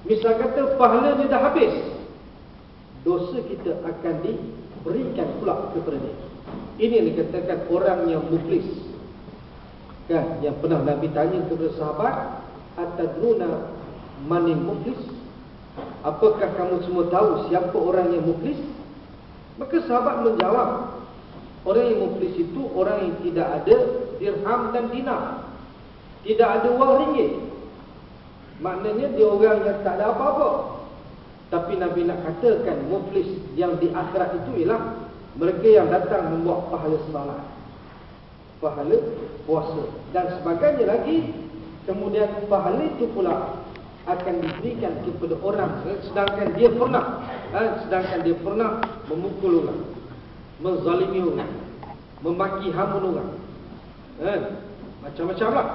Misal kata pahala dia dah habis, dosa kita akan diberikan pula kepada dia. Ini yang dikatakan orang yang muflis. Kan, yang pernah Nabi tanya kepada sahabat, atadruna manil muflis? Apakah kamu semua tahu siapa orang yang muflis? Maka sahabat menjawab, orang yang muflis itu orang yang tidak ada dirham dan dinar, tidak ada wang ringgit. Maknanya dia orang yang tak ada apa-apa. Tapi Nabi nak katakan muflis yang di akhirat itu ialah mereka yang datang membawa pahala salat, pahala puasa dan sebagainya lagi. Kemudian pahala itu pula akan diberikan kepada orang sedangkan dia pernah memukul orang, menzalimi orang, memaki hamun orang, macam-macam lah,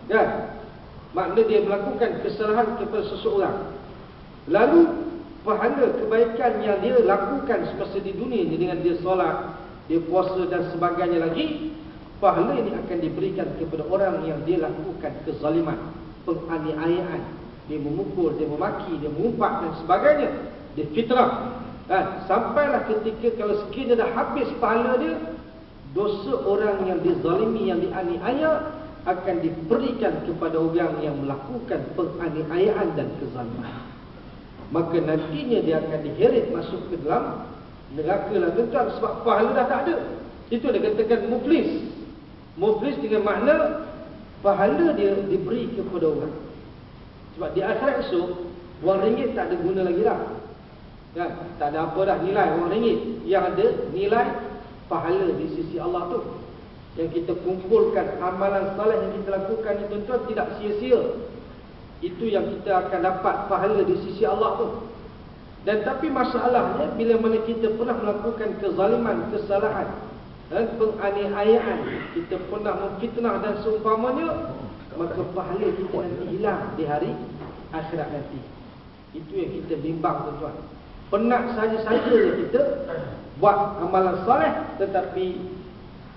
kan? Makna dia melakukan kesalahan kepada seseorang, lalu pahala kebaikan yang dia lakukan semasa di dunia ni dengan dia solat, dia puasa dan sebagainya lagi, pahala ini akan diberikan kepada orang yang dia lakukan kezaliman, penganiayaan, dia memukul, dia memaki, dia mengumpat dan sebagainya, dia fitnah. Sampailah ketika kalau sekiranya dah habis pahala dia, dosa orang yang dizalimi, yang dianiaya akan diberikan kepada orang yang melakukan penganiayaan dan kezaliman. Maka nantinya dia akan diheret masuk ke dalam neraka lah tuan, sebab pahala dah tak ada. Itu dia katakan muflis. Muflis dengan makna pahala dia diberi kepada orang. Sebab di akhirat esok wang ringgit tak ada guna lagi dah, kan? Tak ada apa dah nilai wang ringgit. Yang ada nilai pahala di sisi Allah tu. Yang kita kumpulkan amalan saleh yang kita lakukan itu tuan, tidak sia-sia. Itu yang kita akan dapat pahala di sisi Allah tu. Dan tapi masalahnya bila mana kita pernah melakukan kezaliman, kesalahan dan penganiayaan, kita pernah memfitnah dan seumpamanya, maka pahala kita nanti hilang di hari akhirat nanti. Itu yang kita bimbang tuan-tuan. Penat saja-saja kita buat amalan saleh, tetapi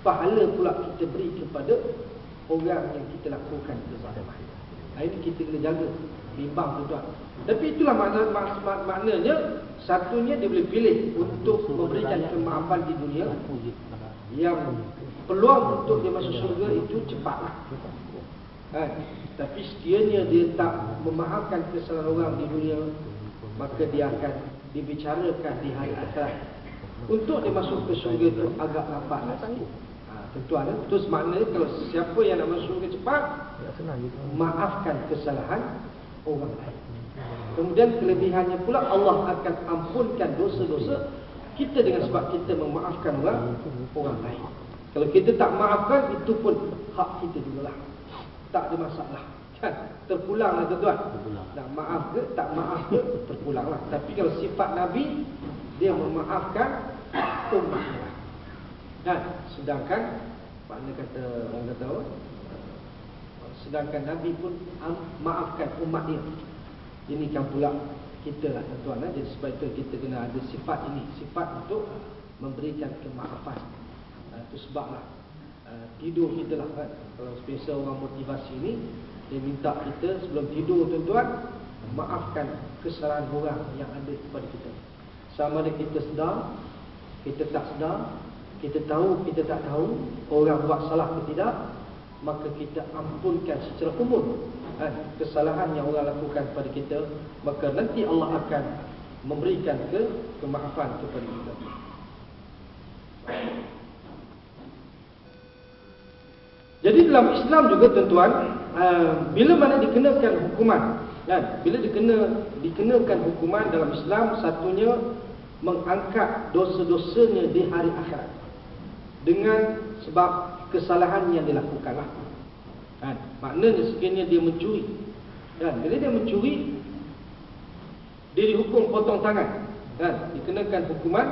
pahala pula kita beri kepada orang yang kita lakukan kezaliman. Ini kita kena jaga, bimbang tuan-tuan. Tapi itulah maknanya, satunya dia boleh pilih untuk memberikan kemaafan di dunia, yang peluang untuk dia masuk syurga itu cepatlah. Tapi sekiranya dia tak memaafkan kesalahan orang di dunia, maka dia akan dibicarakan di hari akhirat. Untuk dia masuk ke syurga itu agak lambat sikit. Tuan-tuan, terus maknanya kalau siapa yang nak masuk syurga cepat, maafkan kesalahan orang lain. Kemudian kelebihannya pula, Allah akan ampunkan dosa-dosa kita dengan sebab kita memaafkan orang lain. Kalau kita tak maafkan, itu pun hak kita jugalah, tak ada masalah, kan? Terpulanglah tuan-tuan. Nak maaf ke tak maaf ke, terpulanglah. Tapi kalau sifat Nabi, dia memaafkan umatnya. Dan sedangkan makna kata orang kata apa? Sedangkan Nabi pun maafkan umat dia. Ini kan pula kita lah tuan-tuan. Jadi sebab itu kita kena ada sifat ini, sifat untuk memberikan kemaafan. Itu sebablah tidur kita lah, kan? Kalau biasa orang motivasi ini, dia minta kita sebelum tidur tuan-tuan, maafkan kesalahan orang yang ada kepada kita. Sama ada kita sedar, kita tak sedar, kita tahu, kita tak tahu, orang buat salah ke tidak, maka kita ampunkan secara umum kesalahan yang orang lakukan kepada kita. Maka nanti Allah akan memberikan kemaafan kepada kita. Jadi dalam Islam juga tuan-tuan, bila mana dikenakan hukuman, kan? Bila dikenakan hukuman dalam Islam, satunya mengangkat dosa-dosanya di hari akhirat dengan sebab kesalahan yang dilakukanlah. Kan? Maknanya sekiranya dia mencuri, kan? Bila dia mencuri, dia dihukum potong tangan, kan? Dikenakan hukuman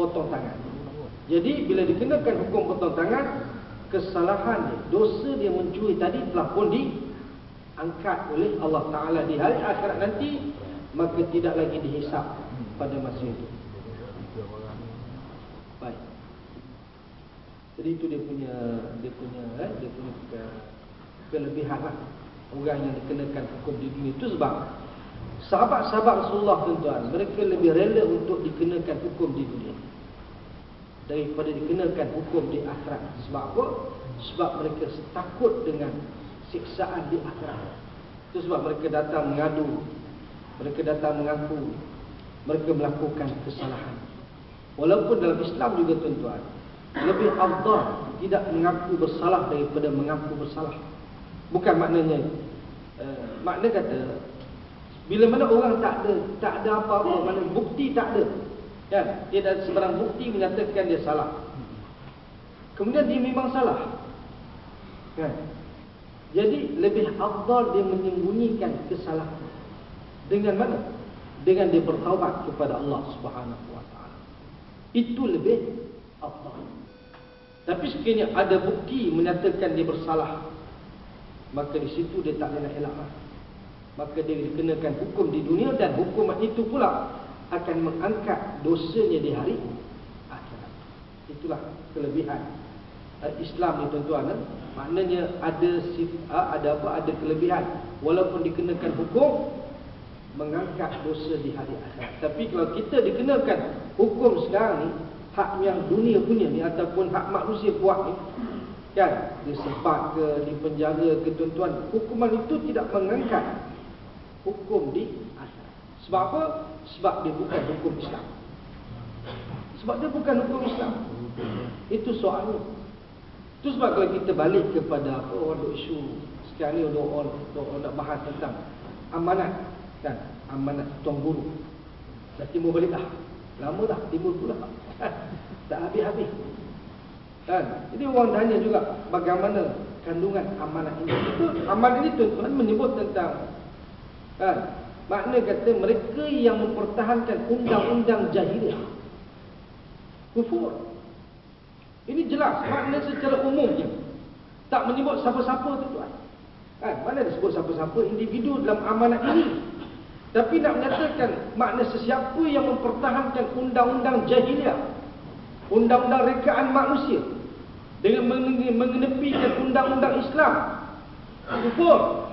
potong tangan. Jadi bila dikenakan hukum potong tangan, kesalahan dia, dosa dia mencuri tadi telah pun diangkat oleh Allah Ta'ala di hari akhirat nanti, maka tidak lagi dihisap pada masa itu. Baik. Jadi itu dia punya kelebihan lah. Orang yang dikenakan hukum di dunia itu sebab Sahabat-sahabat Rasulullah tuan-tuan, mereka lebih rela untuk dikenakan hukum di dunia daripada dikenakan hukum di akhirat. Sebab apa? Sebab mereka takut dengan siksaan di akhirat. Itu sebab mereka datang mengadu, mereka datang mengaku mereka melakukan kesalahan. Walaupun dalam Islam juga tuan-tuan, lebih afdal tidak mengaku bersalah daripada mengaku bersalah. Bukan maknanya makna kata bila mana orang tak ada apa-apa, mana bukti tak ada, kan? Tidak ada sebarang bukti menyatakan dia salah, kemudian dia memang salah, kan? Jadi lebih afdal dia menyembunyikan kesalahan. Dengan mana? Dengan dia bertaubat kepada Allah Subhanahu wa taala. Itu lebih afdal. Tapi sekiranya ada bukti menyatakan dia bersalah, maka di situ dia tak boleh nak elak. Maka dia dikenakan hukum di dunia, dan hukuman itu pula akan mengangkat dosanya di hari akhirat. Itulah kelebihan Islam ni tuan-tuan. Maknanya ada kelebihan. Walaupun dikenakan hukum, mengangkat dosa di hari akhirat. Tapi kalau kita dikenakan hukum sekarang ni, hak yang dunia punya ni ataupun hak manusia buat ni, kan, disebat ke, dipenjara ke tuan-tuan, hukuman itu tidak mengangkat hukum di akhirat. Sebab apa? Sebab dia bukan hukum Islam. Sebab dia bukan hukum Islam. Itu soalnya. Itu sebab kalau kita balik kepada apa orang duk isu sekarang ni, orang nak bahas tentang amanat, kan, amanat tuan guru. Dah timbul balik dah. Lama dah timbul pula. Tak habis-habis. Kan? Jadi orang tanya juga bagaimana kandungan amanat ini. Itu amanat ini tuan-tuan menyebut tentang, kan, makna kata mereka yang mempertahankan undang-undang jahiliah, kufur. Ini jelas makna secara umum je. Tak menyebut siapa-siapa tuan-tuan. Kan? Mana disebut siapa-siapa individu dalam amanat ini. Tapi nak menyatakan makna sesiapa yang mempertahankan undang-undang jahiliah, undang-undang rekaan manusia, dengan mengenepikan undang-undang Islam, kufur.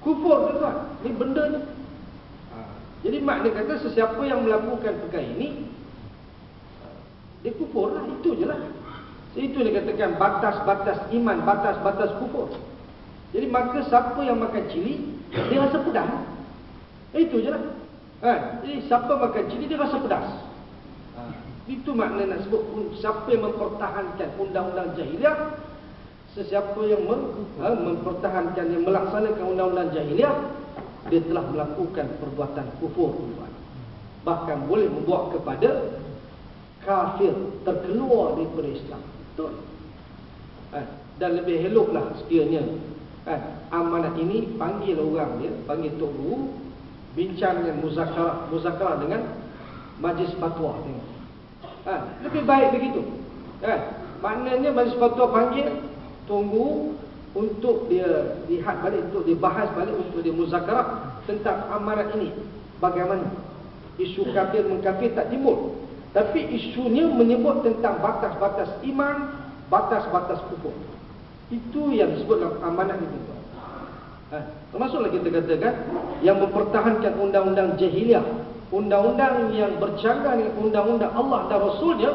Kufur tuan-tuan. Ini benda ni. Jadi makna kata sesiapa yang melakukan perkara ini, dia kufur lah. Itu je lah. Itu dia katakan batas-batas iman, batas-batas kufur. Jadi maka siapa yang makan cili, dia rasa pedas. Itu je lah. Jadi siapa makan cili, dia rasa pedas. Itu makna nak sebut siapa yang mempertahankan undang-undang jahiliah. Sesiapa yang mempertahankan, yang melaksanakan undang-undang jahiliah, dia telah melakukan perbuatan kufur. Bahkan boleh membawa kepada kafir, terkeluar daripada Islam. Betul. Dan lebih eloklah sekiranya amanat ini panggil orang dia, panggil tok guru, bincang dengan muzakarah dengan majlis fatwa. Lebih baik begitu. Maknanya majlis fatwa panggil, tunggu untuk dia lihat balik, untuk dia bahas balik, untuk dia muzakarah tentang amanat ini. Bagaimana isu kafir mengkafir tak timbul, tapi isunya menyebut tentang batas-batas iman, batas-batas kufur. Itu yang disebut dalam amanat itu. Termasuklah kita katakan yang mempertahankan undang-undang jahiliah, undang-undang yang bercanggah dengan undang-undang Allah dan Rasulnya,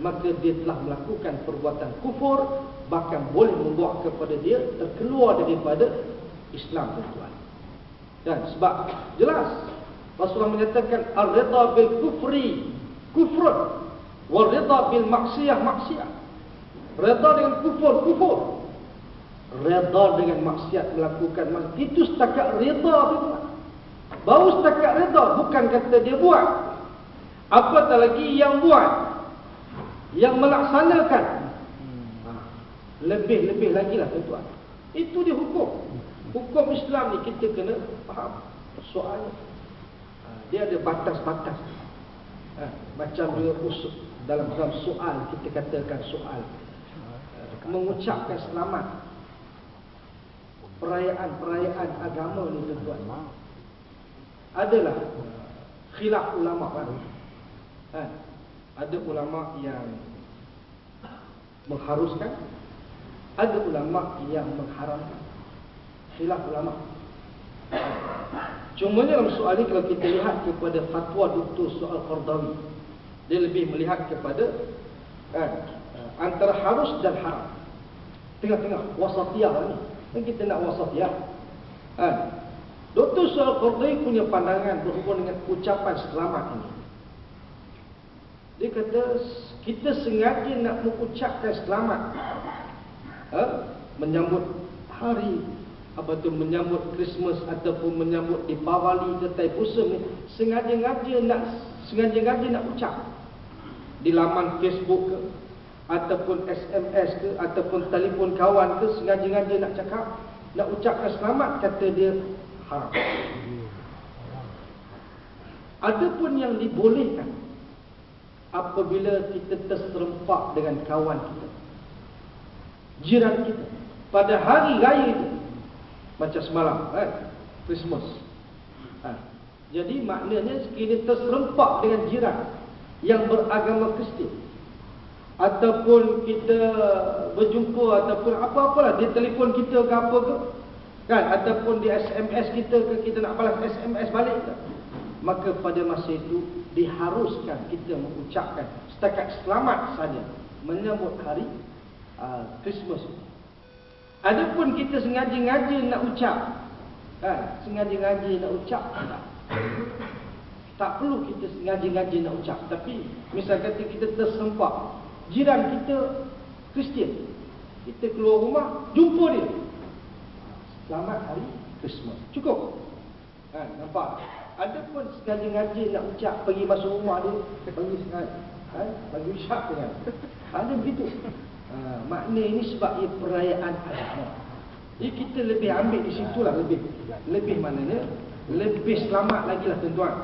maka dia telah melakukan perbuatan kufur, bahkan boleh membawa kepada dia terkeluar daripada Islam tuan-tuan. Dan sebab jelas Rasulullah menyatakan ar-ridha bil kufri kufrun wa ridha bil maksiyah maksiyah. Redha dengan kufur kufur, redha dengan maksiat melakukan maksiat. Itu setakat redha tuan-tuan. Baru setakat redha, bukan kata dia buat. Apatah lagi yang buat, yang melaksanakan, lebih-lebih lagi lah tuan-tuan. Itu dia hukum. Hukum Islam ni kita kena faham soalnya. Dia ada batas-batas. Macam dia usul dalam soal, kita katakan soal mengucapkan selamat, perayaan-perayaan agama ni tuan-tuan, adalah khilaf ulama kan. Ada ulama yang mengharuskan, ada ulama yang mengharamkan. Khilaf ulama. Cumanya dalam soal ini kalau kita lihat kepada fatwa Dr. Soal Qardawi, dia lebih melihat kepada antara harus dan haram. Tengah-tengah, wasatiyah ni. Kan kita nak wasatiyah. Dr. Soal Qardawi punya pandangan berhubung dengan ucapan selamat ini. Dia kata kita sengaja nak mengucapkan selamat menyambut hari menyambut Christmas ataupun menyambut Deepavali ke Thaipusam ni, sengaja-ngaja nak ucap di laman Facebook ke ataupun SMS ke ataupun telefon kawan ke, sengaja-ngaja nak cakap, nak ucapkan selamat, kata dia haram. Adapun yang dibolehkan apabila kita terserempak dengan kawan kita, jiran kita pada hari raya itu, macam semalam Christmas. Jadi maknanya sekiranya terserempak dengan jiran yang beragama Kristian, ataupun kita berjumpa ataupun apa-apalah, dia telefon kita ke apa ke, kan, ataupun di SMS kita ke, kita nak balas SMS balik ke, maka pada masa itu diharuskan kita mengucapkan setakat selamat saja menyambut hari Christmas. Adapun kita sengaja-ngaja nak ucap, sengaja-ngaja nak ucap, tak perlu kita sengaja-ngaja nak ucap. Tapi misal kata kita tersempak, jiran kita Kristian, kita keluar rumah jumpa dia, selamat hari Christmas, cukup. Nampak? Adapun sengaja-ngaja nak ucap, pergi masuk rumah dia, bagi ucap dengan ada begitu. Makna ini sebab ia perayaan agama. Jadi kita lebih ambil di situlah, lebih maknanya lebih selamat lagi lah tuan-tuan.